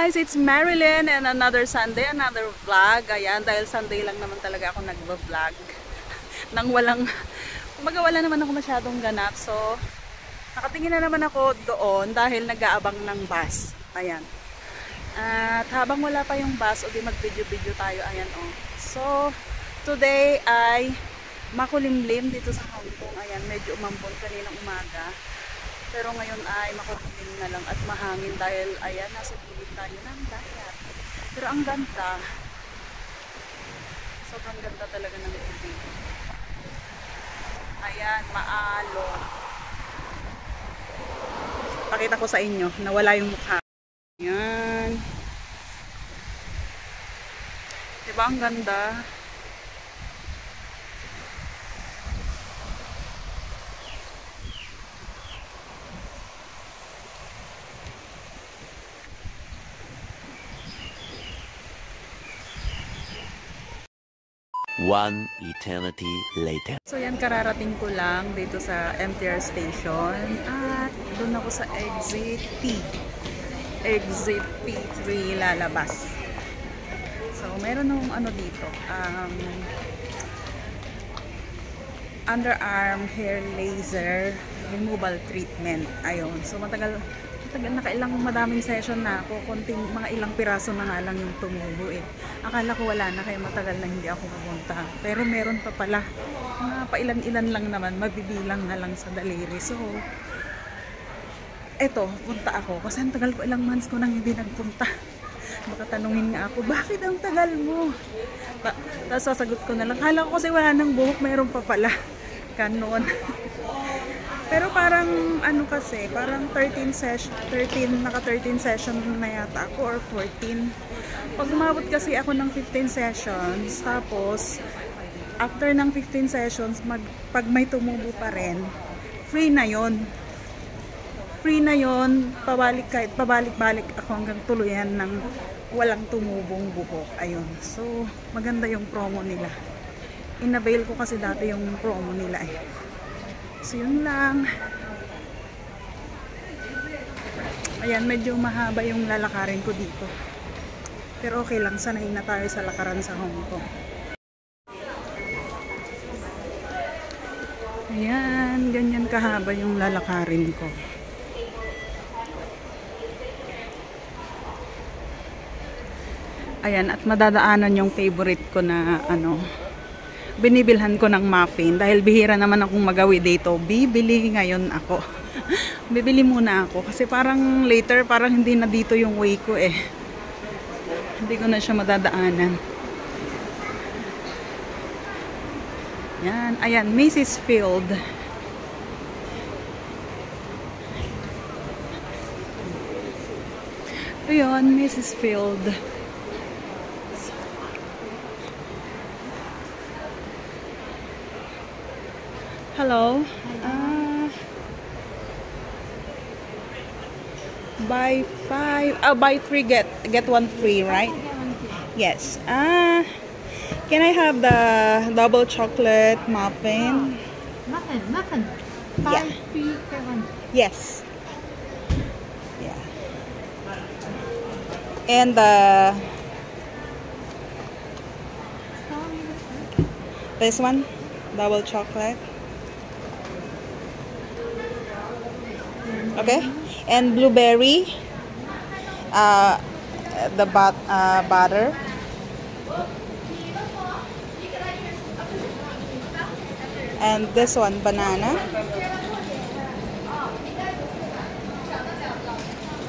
guys, it's Marilyn and another Sunday, another vlog. Ayan, dahil Sunday lang naman talaga ako nagba-vlog. Nang wala naman ako masyadong ganap. So, nakatingin na naman ako doon dahil nag-aabang ng bus. Ayan. At habang wala pa yung bus, o di mag-video-video tayo. Ayan, oh. So, today ay makulimlim dito sa Hong Kong. Ayan, medyo umambon kaninang umaga. Pero ngayon ay makulimlim na lang at mahangin dahil ayan, nasa gilid tayo ng dagat. Pero ang ganda, sobrang ganda talaga ng tubig. Ayan, maalon. Pakita ko sa inyo, nawala yung mukha. Ayan. Diba ang ganda? One eternity later. So yan, kararating ko lang dito sa MTR station at doon ako sa exit P. Exit P3 lalabas. So meron nung ano dito, underarm hair laser removal treatment. Ayun. So matagal madaming session na ako, konting mga ilang piraso na nga lang yung tumubo eh. Akala ko wala na, kaya matagal na hindi ako pupunta. Pero meron pa pala, mga pailan-ilan lang naman, mabibilang na lang sa daliri. So, eto, punta ako. Kasi ang tagal ko, ilang months ko nang hindi nagpunta. Baka tanungin nga ako, bakit ang tagal mo? Tapos sasagot ko na lang, kala ko kasi wala nang buhok, meron pa pala. Ganon. Pero parang ano kasi, parang naka 13 session na yata ako or 14. Pag umabot kasi ako ng 15 sessions, tapos after ng 15 sessions, pag may tumubo pa rin, free na yon. Free na yon, kahit pabalik-balik ako hanggang tuluyan ng walang tumubong buhok. Ayun. So, maganda yung promo nila. Inavail ko kasi dati yung promo nila eh. So yun lang. Ayan, medyo mahaba yung lalakarin ko dito. Pero okay lang, sanay na tayo sa lakaran sa Hong Kong. Ayan, ganyan kahaba yung lalakarin ko. Ayan, at madadaanan yung favorite ko na ano, binibilhan ko ng muffin dahil bihira naman akong magawi dito. Bibili ngayon ako. Bibili muna ako kasi parang later parang hindi na dito yung way ko eh. Hindi ko na siya madadaanan. Yan, ayan, Macy's Field. Ayun, Macy's Field. Hello. Buy 3 get 1 free, right? Yes. Can I have the double chocolate muffin? Muffin. Yeah. 5 free for 1. Yes. Yeah. And this one, double chocolate. Okay, and blueberry, the butter, and this one, banana,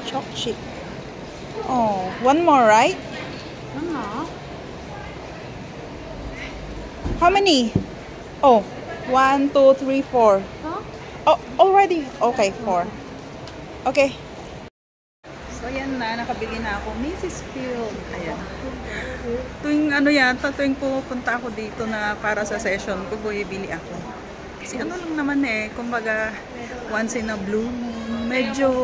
choc chip. Oh, one more, right? How many? Oh, 1, 2, 3, 4. Huh? Oh, already. Okay, 4. Okay. So yan na, nakabili na ako. Macy's Field. Ayan. Tuwing ano yata, tuwing pupunta ako dito na para sa session ko, bibili ako. Kasi ano lang naman eh, kumbaga once in a blue moon, medyo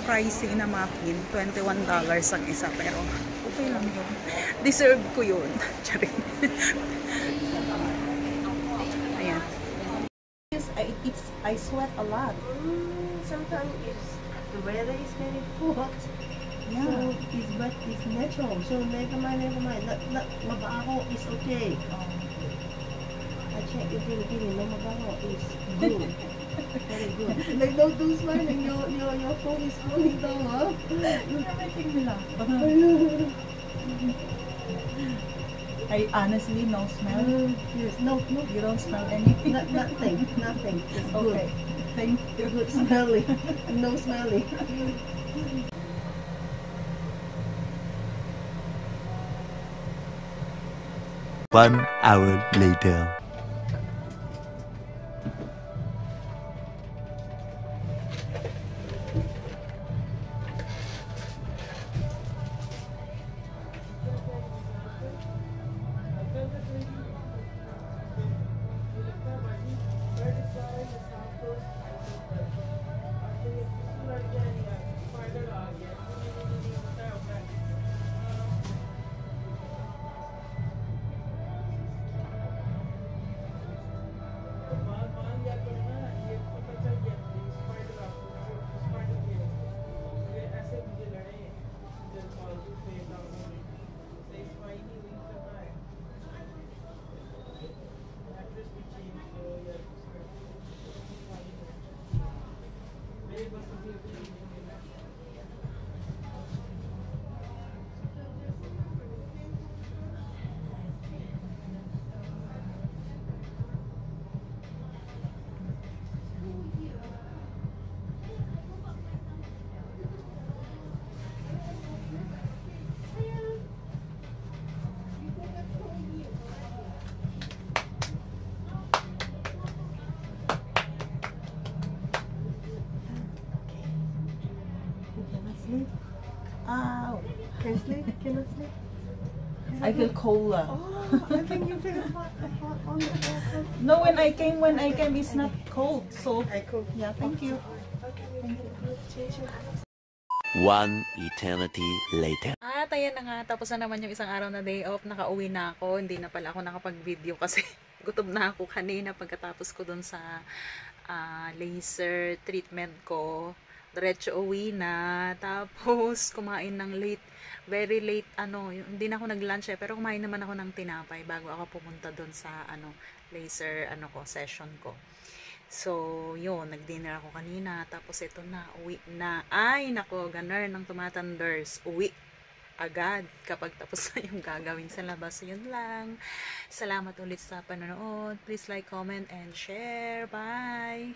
pricey na muffin. $21 ang isa, pero okay lang yun. Deserve ko yun. Charing. Ayan. I sweat a lot. Sometimes it's the weather is very hot. Yeah. So it's natural. So never mind. Mabaho is okay. I check your Pilipino. No mabaho is good. Very good. Like don't smiling. Your phone is falling down, huh? You're making me laugh. I honestly no smell. Yes. No. You don't smell anything. Nothing. It's good. Okay. Thank you. Good smelling. No smelling. One hour later. Ow. Can you sleep? Cannot sleep? I feel cold. Oh, I think you feel hot on the water. No, when I came, it's not cold. So, I cook. yeah, thank you. Okay, thank you. Change your One eternity later. At ayan na nga, tapos na naman yung isang araw na day off. Nakauwi na ako. Hindi na pala ako nakapag-video kasi gutom na ako kanina pagkatapos ko dun sa laser treatment ko. Diretso uwi na. Tapos kumain ng late, very late, hindi na ako nag-lunch pero kumain naman ako ng tinapay bago ako pumunta dun sa laser session ko. So, yun, nag-dinner ako kanina, tapos ito na, uwi na. Ay, nako, ganar ng tumatanders, uwi agad kapag tapos na yung gagawin sa labas. Yun lang. Salamat ulit sa panonood. Please like, comment, and share. Bye!